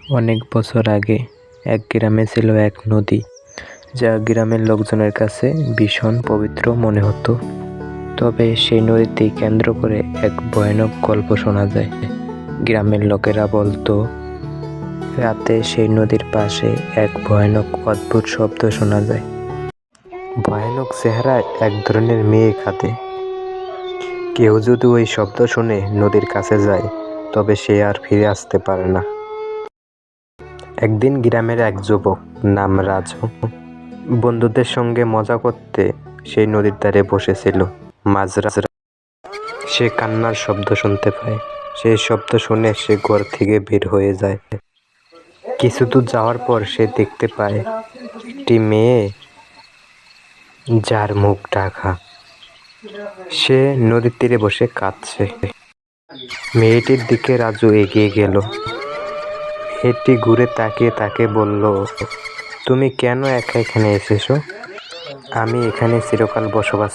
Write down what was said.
অনেক বছর আগে এক গ্রামে ছিল এক নদী, যা গ্রামের লোকজনের কাছে ভীষণ পবিত্র মনে হতো। তবে সেই নদীকে কেন্দ্র করে এক ভয়ানক গল্প শোনা যায়। গ্রামের লোকেরা বলতো, রাতে সেই নদীর পাশে এক ভয়ানক অদ্ভুত শব্দ শোনা যায়। ভয়ানক চেহারায় এক ধরনের মেয়ে কাঁদে। কেউ যদি ওই শব্দ শুনে নদীর কাছে যায়, তবে সে আর ফিরে আসতে পারে না। একদিন গ্রামের এক যুবক নাম রাজু বন্ধুদের সঙ্গে মজা করতে সেই নদীর ধারে বসেছিল। মাঝরাতে সে কান্নার শব্দ শুনতে পায়। সেই শব্দ শুনে সে ঘর থেকে বের হয়ে যায়। কিছু দূর যাওয়ার পর সে দেখতে পায় একটি মেয়ে, যার মুখ ঢাকা। সে নদীর তীরে বসে কাঁদছে। মেয়েটির দিকে রাজু এগিয়ে গেল। মেয়েটি ঘুরে তাকিয়ে তাকে বলল, তুমি কেন একা এখানে এসেছো? আমি এখানে চিরকাল বসবাস